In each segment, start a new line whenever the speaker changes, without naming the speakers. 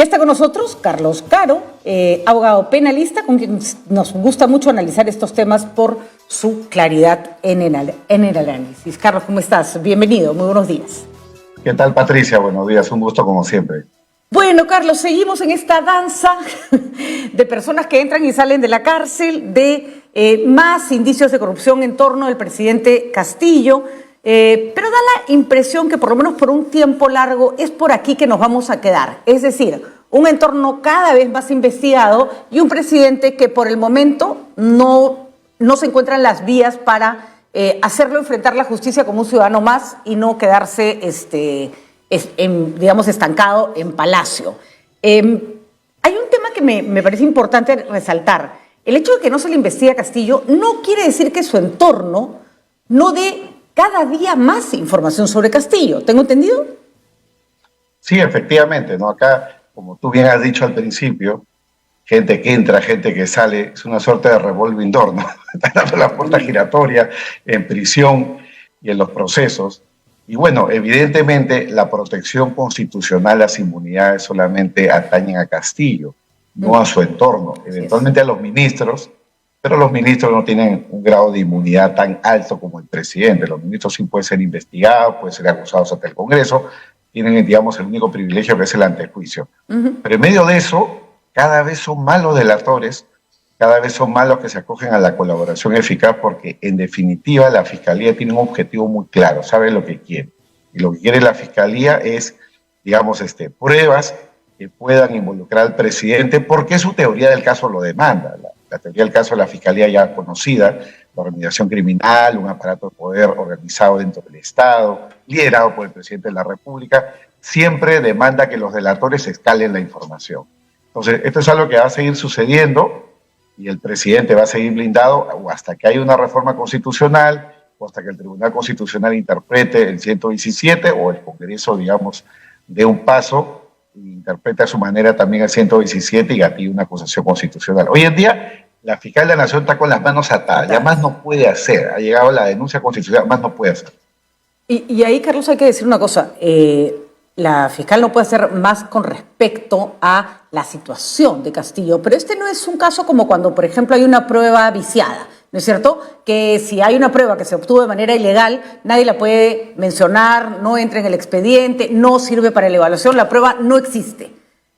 está con nosotros Carlos Caro, abogado penalista, con quien nos gusta mucho analizar estos temas por su claridad en el análisis. Carlos, ¿cómo estás? Bienvenido, muy buenos días.
¿Qué tal, Patricia? Buenos días, un gusto como siempre.
Bueno, Carlos, seguimos en esta danza de personas que entran y salen de la cárcel, de más indicios de corrupción en torno al presidente Castillo, pero da la impresión que por lo menos por un tiempo largo es por aquí que nos vamos a quedar. Es decir, un entorno cada vez más investigado y un presidente que por el momento no se encuentra en las vías para hacerlo enfrentar la justicia como un ciudadano más y no quedarse digamos, estancado en Palacio. Hay un tema que me parece importante resaltar. El hecho de que no se le investigue a Castillo no quiere decir que su entorno no dé cada día más información sobre Castillo. ¿Tengo entendido?
Sí, efectivamente, ¿no? Acá, como tú bien has dicho al principio, gente que entra, gente que sale, es una suerte de revolving door, ¿no? Está dando la puerta giratoria en prisión y en los procesos. Y bueno, evidentemente la protección constitucional, las inmunidades solamente atañen a Castillo, no a su entorno, eventualmente a los ministros, pero los ministros no tienen un grado de inmunidad tan alto como el presidente. Los ministros sí pueden ser investigados, pueden ser acusados ante el Congreso, tienen, digamos, el único privilegio que es el antejuicio. Pero en medio de eso, cada vez son malos delatores, cada vez son malos que se acogen a la colaboración eficaz porque, en definitiva, la Fiscalía tiene un objetivo muy claro, sabe lo que quiere. Y lo que quiere la Fiscalía es, digamos, pruebas que puedan involucrar al presidente porque su teoría del caso lo demanda. La teoría del caso de la Fiscalía ya conocida, la organización criminal, un aparato de poder organizado dentro del Estado, liderado por el presidente de la República, siempre demanda que los delatores escalen la información. Entonces, esto es algo que va a seguir sucediendo y el presidente va a seguir blindado o hasta que haya una reforma constitucional o hasta que el Tribunal Constitucional interprete el 117 o el Congreso, digamos, dé un paso e interprete a su manera también el 117 y gatille una acusación constitucional. Hoy en día, la fiscal de la Nación está con las manos atadas, ya más no puede hacer, ha llegado la denuncia constitucional, más no puede hacer.
Y ahí, Carlos, hay que decir una cosa, la fiscal no puede hacer más con respecto a la situación de Castillo, pero este no es un caso como cuando, por ejemplo, hay una prueba viciada, ¿no es cierto? Que si hay una prueba que se obtuvo de manera ilegal, nadie la puede mencionar, no entra en el expediente, no sirve para la evaluación, la prueba no existe.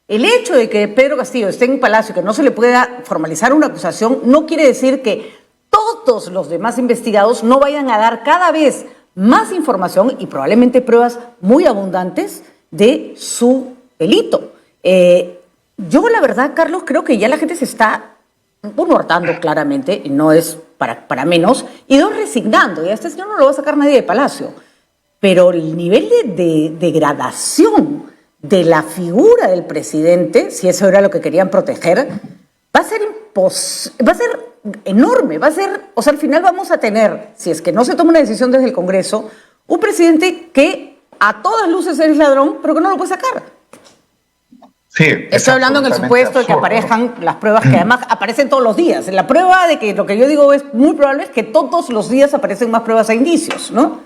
El hecho de que Pedro Castillo esté en Palacio y que no se le pueda formalizar una acusación no quiere decir que todos los demás investigados no vayan a dar cada vez más información y probablemente pruebas muy abundantes de su delito. Yo, la verdad, Carlos, creo que ya la gente se está hartando claramente, y no es para menos, y dos, resignando. Y a este señor no lo va a sacar nadie de Palacio. Pero el nivel de degradación de la figura del presidente, si eso era lo que querían proteger, va a ser enorme, o sea, al final vamos a tener, si es que no se toma una decisión desde el Congreso, un presidente que a todas luces es ladrón, pero que no lo puede sacar.
Sí,
estoy hablando en el supuesto de que aparezcan las pruebas que además aparecen todos los días. La prueba de que lo que yo digo es muy probable es que todos los días aparecen más pruebas e indicios, ¿no?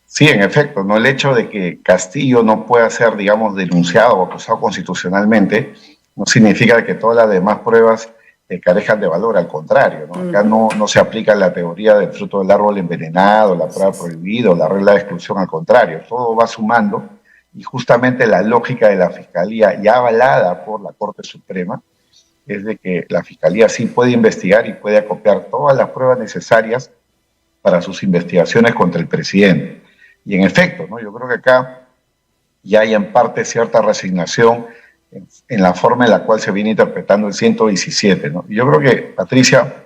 Sí, en efecto, ¿no? El hecho de que Castillo no pueda ser, digamos, denunciado o acusado constitucionalmente no significa que todas las demás pruebas carezcan de valor, al contrario, ¿no? Acá no se aplica la teoría del fruto del árbol envenenado, la prueba prohibida, la regla de exclusión, al contrario, todo va sumando y justamente la lógica de la Fiscalía, ya avalada por la Corte Suprema, es de que la Fiscalía sí puede investigar y puede acopiar todas las pruebas necesarias para sus investigaciones contra el presidente. Y en efecto, ¿no? Yo creo que acá ya hay en parte cierta resignación en la forma en la cual se viene interpretando el 117, ¿no? Y yo creo que, Patricia,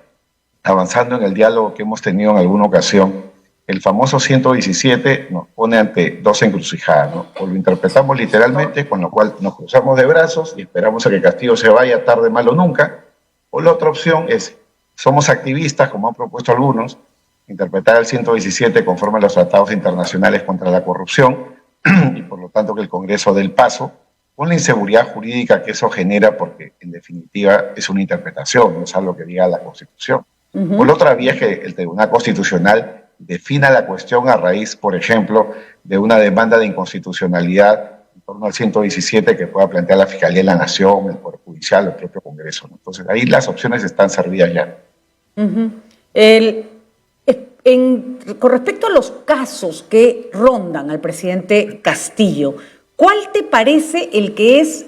avanzando en el diálogo que hemos tenido en alguna ocasión, el famoso 117 nos pone ante dos encrucijadas, ¿no? O lo interpretamos literalmente, con lo cual nos cruzamos de brazos y esperamos a que Castillo se vaya tarde, mal o nunca, o la otra opción es, somos activistas, como han propuesto algunos, interpretar el 117 conforme a los tratados internacionales contra la corrupción y por lo tanto que el Congreso dé el paso, con la inseguridad jurídica que eso genera, porque en definitiva es una interpretación, no es algo que diga la Constitución. Por la otra vía es que el Tribunal Constitucional defina la cuestión a raíz, por ejemplo, de una demanda de inconstitucionalidad torno al 117 que pueda plantear la Fiscalía de la Nación, el Poder Judicial, el propio Congreso, ¿no? Entonces, ahí las opciones están servidas ya.
Uh-huh. Con respecto a los casos que rondan al presidente Castillo, ¿cuál te parece el que es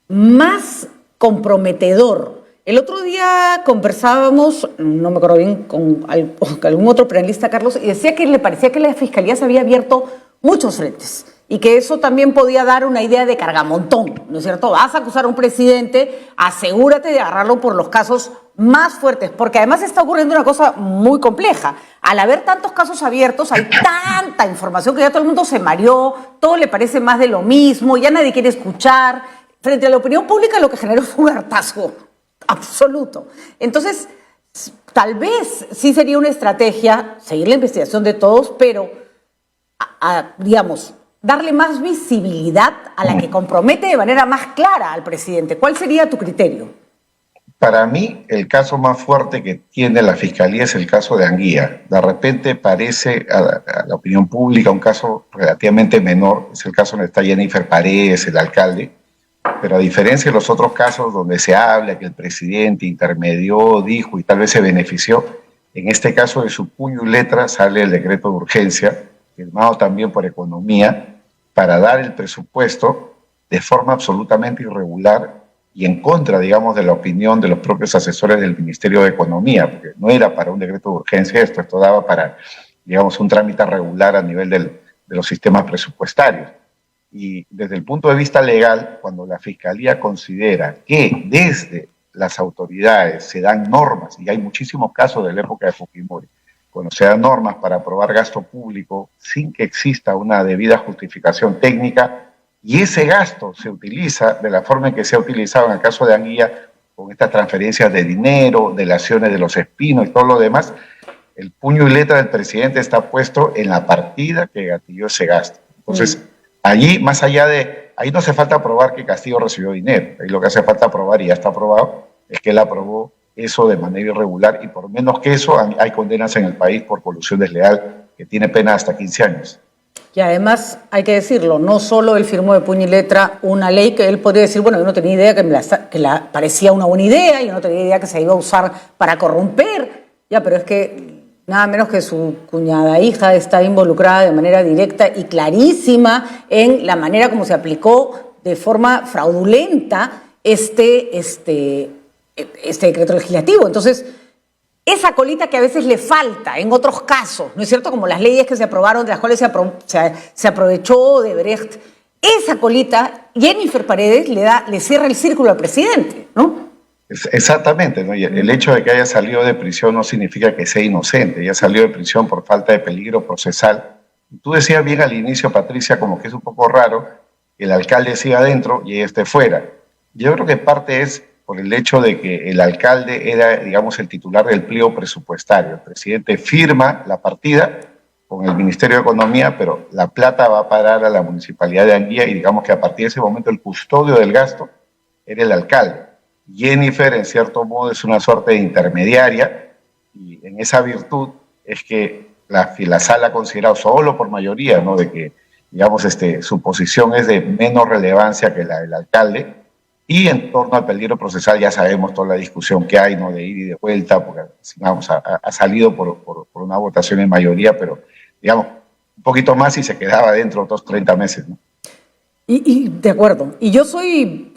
más comprometedor? El otro día conversábamos, no me acuerdo bien, con algún otro periodista, Carlos, y decía que le parecía que la Fiscalía se había abierto muchos frentes y que eso también podía dar una idea de cargamontón, ¿no es cierto? Vas a acusar a un presidente, asegúrate de agarrarlo por los casos más fuertes, porque además está ocurriendo una cosa muy compleja. Al haber tantos casos abiertos, hay tanta información que ya todo el mundo se mareó, todo le parece más de lo mismo, ya nadie quiere escuchar. Frente a la opinión pública lo que generó fue un hartazgo absoluto. Entonces, tal vez sí sería una estrategia seguir la investigación de todos, pero, digamos, darle más visibilidad a la que compromete de manera más clara al presidente. ¿Cuál sería tu criterio?
Para mí, el caso más fuerte que tiene la Fiscalía es el caso de Anguía. De repente parece a la opinión pública un caso relativamente menor, es el caso donde está Jennifer Paredes, el alcalde, pero a diferencia de los otros casos donde se habla que el presidente intermedió, dijo y tal vez se benefició, en este caso de su puño y letra sale el decreto de urgencia, firmado también por Economía, para dar el presupuesto de forma absolutamente irregular y en contra, digamos, de la opinión de los propios asesores del Ministerio de Economía, porque no era para un decreto de urgencia esto daba para, digamos, un trámite regular a nivel de los sistemas presupuestarios. Y desde el punto de vista legal, cuando la Fiscalía considera que desde las autoridades se dan normas, y hay muchísimos casos de la época de Fujimori, cuando se dan normas para aprobar gasto público sin que exista una debida justificación técnica, y ese gasto se utiliza de la forma en que se ha utilizado en el caso de Anguía, con estas transferencias de dinero, delaciones de los espinos y todo lo demás, el puño y letra del presidente está puesto en la partida que gatilló ese gasto. Entonces, allí, más allá de, ahí no hace falta probar que Castillo recibió dinero, ahí lo que hace falta probar, y ya está aprobado, es que él aprobó eso de manera irregular, y por menos que eso hay condenas en el país por colusión desleal que tiene pena hasta 15 años.
Y además, hay que decirlo, no solo él firmó de puño y letra una ley que él podría decir, bueno, yo no tenía idea que la parecía una buena idea, yo no tenía idea que se iba a usar para corromper, ya, pero es que nada menos que su cuñada hija está involucrada de manera directa y clarísima en la manera como se aplicó de forma fraudulenta este decreto legislativo. Entonces, esa colita que a veces le falta en otros casos, ¿no es cierto? Como las leyes que se aprobaron, de las cuales se aprovechó Odebrecht, esa colita, Jennifer Paredes le cierra el círculo al presidente, ¿no?
Exactamente, ¿no? Y el hecho de que haya salido de prisión no significa que sea inocente, ella salió de prisión por falta de peligro procesal. Tú decías bien al inicio, Patricia, como que es un poco raro que el alcalde siga adentro y ella esté fuera. Yo creo que parte es por el hecho de que el alcalde era, digamos, el titular del pliego presupuestario. El presidente firma la partida con el Ministerio de Economía, pero la plata va a parar a la Municipalidad de Anguía y digamos que a partir de ese momento el custodio del gasto era el alcalde. Jennifer, en cierto modo, es una suerte de intermediaria y en esa virtud es que la sala ha considerado solo por mayoría, ¿no?, de que, digamos, su posición es de menos relevancia que la del alcalde. Y en torno al peligro procesal ya sabemos toda la discusión que hay, ¿no?, de ir y de vuelta, porque digamos, ha salido por una votación en mayoría, pero digamos, un poquito más y se quedaba dentro otros 30 meses, ¿no?
Y de acuerdo. Y yo soy,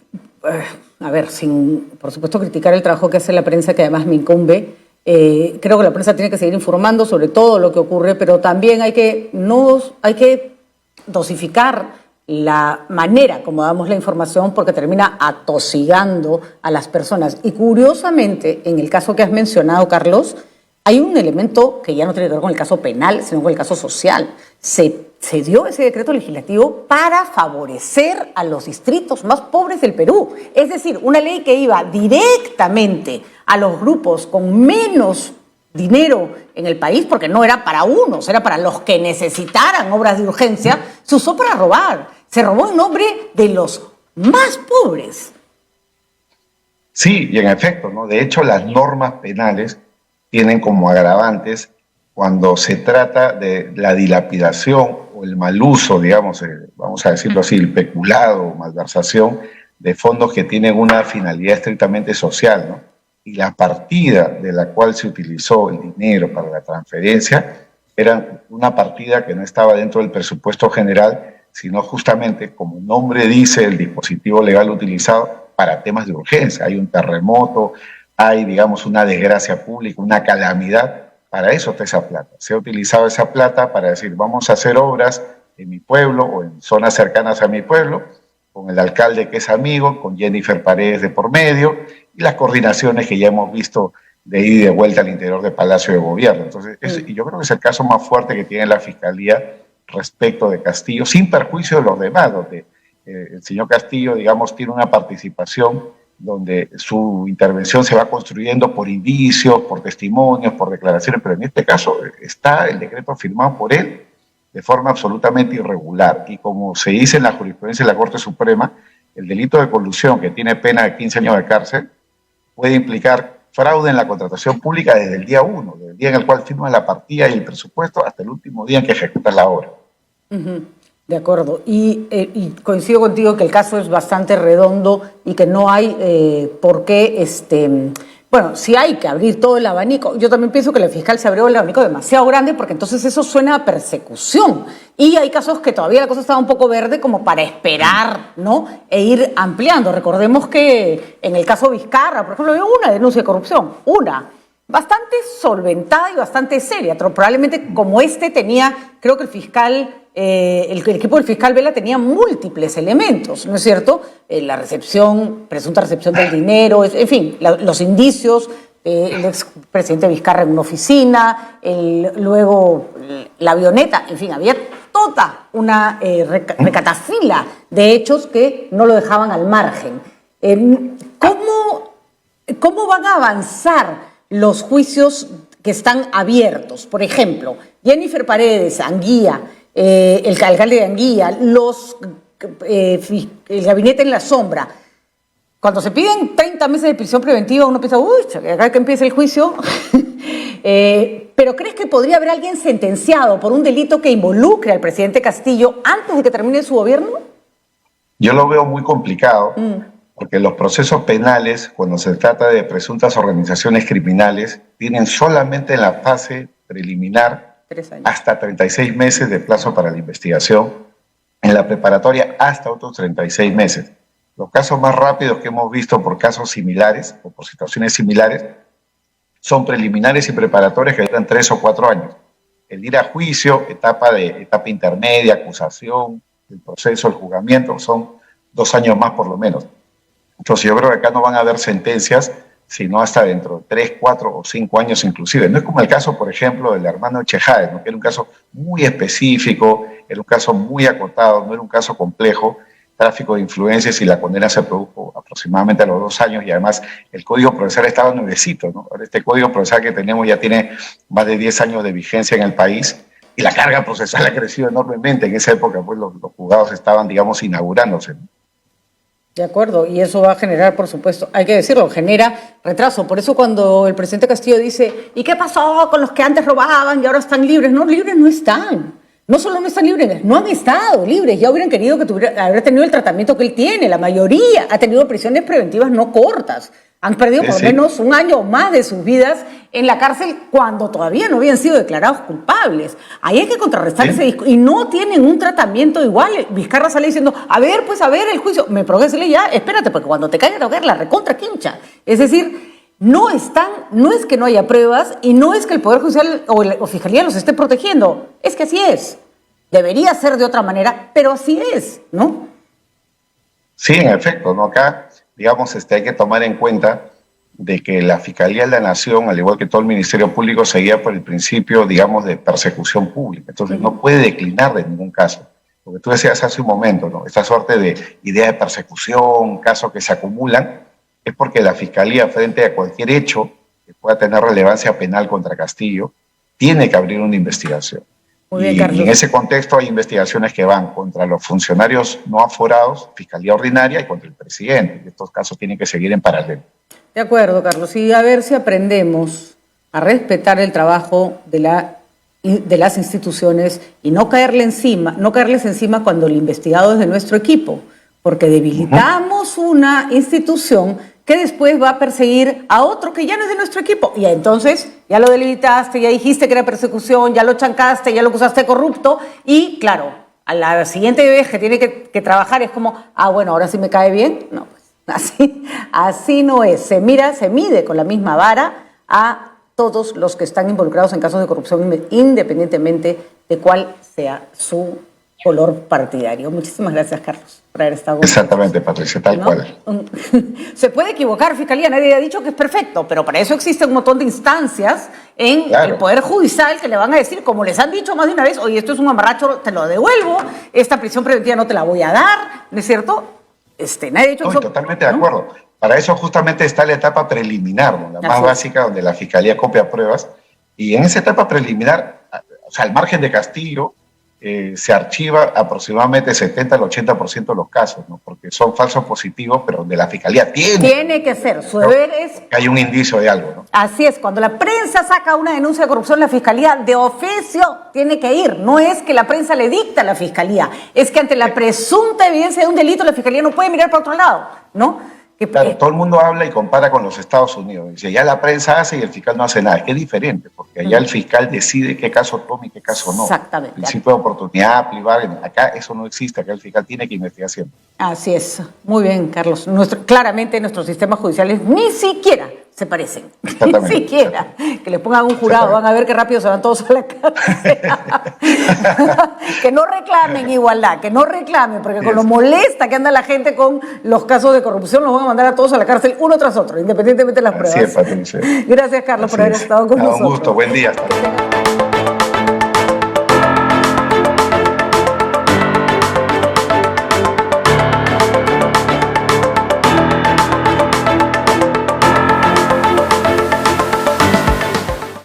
a ver, sin por supuesto criticar el trabajo que hace la prensa, que además me incumbe, creo que la prensa tiene que seguir informando sobre todo lo que ocurre, pero también hay que dosificar la manera como damos la información, porque termina atosigando a las personas. Y curiosamente, en el caso que has mencionado, Carlos, hay un elemento que ya no tiene que ver con el caso penal, sino con el caso social. Se dio ese decreto legislativo para favorecer a los distritos más pobres del Perú. Es decir, una ley que iba directamente a los grupos con menos dinero en el país, porque no era para unos, era para los que necesitaran obras de urgencia, se usó para robar. Se robó en nombre de los más pobres.
Sí, y en efecto, ¿no? De hecho, las normas penales tienen como agravantes cuando se trata de la dilapidación o o el mal uso, digamos, vamos a decirlo así, el peculado o malversación de fondos que tienen una finalidad estrictamente social, ¿no? Y la partida de la cual se utilizó el dinero para la transferencia era una partida que no estaba dentro del presupuesto general, sino justamente, como el nombre dice, el dispositivo legal utilizado para temas de urgencia. Hay un terremoto, hay, digamos, una desgracia pública, una calamidad. Para eso está esa plata. Se ha utilizado esa plata para decir, vamos a hacer obras en mi pueblo o en zonas cercanas a mi pueblo, con el alcalde que es amigo, con Jennifer Paredes de por medio, y las coordinaciones que ya hemos visto de ida y de vuelta al interior del Palacio de Gobierno. Entonces, y yo creo que es el caso más fuerte que tiene la Fiscalía respecto de Castillo, sin perjuicio de los demás, donde el señor Castillo, digamos, tiene una participación donde su intervención se va construyendo por indicios, por testimonios, por declaraciones, pero en este caso está el decreto firmado por él de forma absolutamente irregular. Y como se dice en la jurisprudencia de la Corte Suprema, el delito de colusión, que tiene pena de 15 años de cárcel, puede implicar fraude en la contratación pública desde el día 1, desde el día en el cual firmas la partida y el presupuesto, hasta el último día en que ejecutas la obra.
De acuerdo. Y coincido contigo que el caso es bastante redondo y que no hay por qué, bueno, si hay que abrir todo el abanico. Yo también pienso que la fiscal se abrió el abanico demasiado grande porque entonces eso suena a persecución. Y hay casos que todavía la cosa estaba un poco verde como para esperar, ¿no? E ir ampliando. Recordemos que en el caso Vizcarra, por ejemplo, había una denuncia de corrupción, bastante solventada y bastante seria. Probablemente como tenía, creo que el fiscal, el equipo del fiscal Vela tenía múltiples elementos, ¿no es cierto? La recepción, presunta recepción del dinero, en fin, los indicios, el expresidente Vizcarra en una oficina, luego la avioneta, en fin, había toda una recatafila de hechos que no lo dejaban al margen. ¿Cómo van a avanzar los juicios que están abiertos? Por ejemplo, Jennifer Paredes, Anguía, el alcalde de Anguía, el gabinete en la sombra. Cuando se piden 30 meses de prisión preventiva, uno piensa, uy, acá que empieza el juicio. Pero ¿crees que podría haber alguien sentenciado por un delito que involucre al presidente Castillo antes de que termine su gobierno?
Yo lo veo muy complicado. Porque los procesos penales, cuando se trata de presuntas organizaciones criminales, tienen solamente en la fase preliminar
3 años.
hasta 36 meses de plazo para la investigación, en la preparatoria hasta otros 36 meses. Los casos más rápidos que hemos visto por casos similares o por situaciones similares son preliminares y preparatorias que duran 3 o 4 años. El ir a juicio, etapa intermedia, acusación, el proceso, el juzgamiento, son 2 años más por lo menos. Entonces yo creo que acá no van a haber sentencias, sino hasta dentro de 3, 4 o 5 años inclusive. No es como el caso, por ejemplo, del hermano Chejáez, ¿no? Que era un caso muy específico, era un caso muy acotado, no era un caso complejo, tráfico de influencias, y la condena se produjo aproximadamente a los 2 años, y además el Código Procesal estaba nuevecito, ¿no? Ahora este Código Procesal que tenemos ya tiene más de 10 años de vigencia en el país, y la carga procesal ha crecido enormemente. En esa época pues los juzgados estaban, digamos, inaugurándose, ¿no?
De acuerdo, y eso va a generar, por supuesto, hay que decirlo, genera retraso. Por eso cuando el presidente Castillo dice, ¿y qué pasó con los que antes robaban y ahora están libres? No, libres no están. No solo no están libres, no han estado libres. Ya hubieran querido que haber tenido el tratamiento que él tiene. La mayoría ha tenido prisiones preventivas no cortas. Han perdido por lo menos 1 año o más de sus vidas en la cárcel cuando todavía no habían sido declarados culpables. Ahí hay que contrarrestar ese discurso. Y no tienen un tratamiento igual. Vizcarra sale diciendo, a ver el juicio. Me progresele ya, espérate, porque cuando te caiga te va a caer la recontra quincha. Es decir, no es que no haya pruebas y no es que el Poder Judicial o Fiscalía los esté protegiendo. Es que así es. Debería ser de otra manera, pero así es, ¿no?
Sí, en efecto, ¿no? Acá, digamos, hay que tomar en cuenta de que la Fiscalía de la Nación, al igual que todo el Ministerio Público, seguía por el principio, digamos, de persecución pública. Entonces no puede declinar de ningún caso. Lo que tú decías hace un momento, ¿no? Esta suerte de idea de persecución, casos que se acumulan, es porque la Fiscalía, frente a cualquier hecho que pueda tener relevancia penal contra Castillo, tiene que abrir una investigación.
Muy bien, Carlos.
Y en ese contexto hay investigaciones que van contra los funcionarios no aforados, Fiscalía Ordinaria, y contra el presidente. Y estos casos tienen que seguir en paralelo.
De acuerdo, Carlos. Y a ver si aprendemos a respetar el trabajo de la de las instituciones y no caerles encima cuando el investigado es de nuestro equipo, porque debilitamos una institución que después va a perseguir a otro que ya no es de nuestro equipo. Y entonces ya lo debilitaste, ya dijiste que era persecución, ya lo chancaste, ya lo acusaste de corrupto y claro, a la siguiente vez que tiene que trabajar es como, bueno, ahora sí me cae bien. No, pues así no es. Se mide con la misma vara a todos los que están involucrados en casos de corrupción, independientemente de cuál sea su color partidario. Muchísimas gracias, Carlos, por haber estado con nosotros.
Exactamente, Patricia, tal cual.
Se puede equivocar, Fiscalía, nadie ha dicho que es perfecto, pero para eso existe un montón de instancias en el Poder Judicial que le van a decir, como les han dicho más de una vez, oye, esto es un amarracho, te lo devuelvo, esta prisión preventiva no te la voy a dar, ¿no es cierto? Nadie ha dicho eso.
Totalmente de acuerdo. Para eso justamente está la etapa preliminar, ¿no? La más básica, donde la Fiscalía copia pruebas. Y en esa etapa preliminar, o sea, al margen de Castillo, se archiva aproximadamente 70 al 80% de los casos, ¿no? Porque son falsos positivos, pero donde la Fiscalía tiene
que ser. Su deber es
que hay un indicio de algo, ¿no?
Así es, cuando la prensa saca una denuncia de corrupción, la Fiscalía de oficio tiene que ir. No es que la prensa le dicta a la Fiscalía, es que ante la presunta evidencia de un delito, la Fiscalía no puede mirar para otro lado, ¿no?
Claro, todo el mundo habla y compara con los Estados Unidos. Dice, ya la prensa hace y el fiscal no hace nada. Es que es diferente, porque allá el fiscal decide qué caso toma y qué caso no.
Exactamente.
Principio de oportunidad, privar. Acá eso no existe, acá el fiscal tiene que investigar siempre.
Así es. Muy bien, Carlos. Claramente nuestros sistemas judiciales ni siquiera se parecen. Ni siquiera. Que les pongan un jurado, van a ver qué rápido se van todos a la cárcel. Que no reclamen igualdad, que no reclamen, porque con lo molesta que anda la gente con los casos de corrupción, los van a mandar a todos a la cárcel uno tras otro, independientemente de las pruebas.
Así es, Patricia.
Gracias, Carlos, por haber estado con nosotros.
Un gusto, buen día.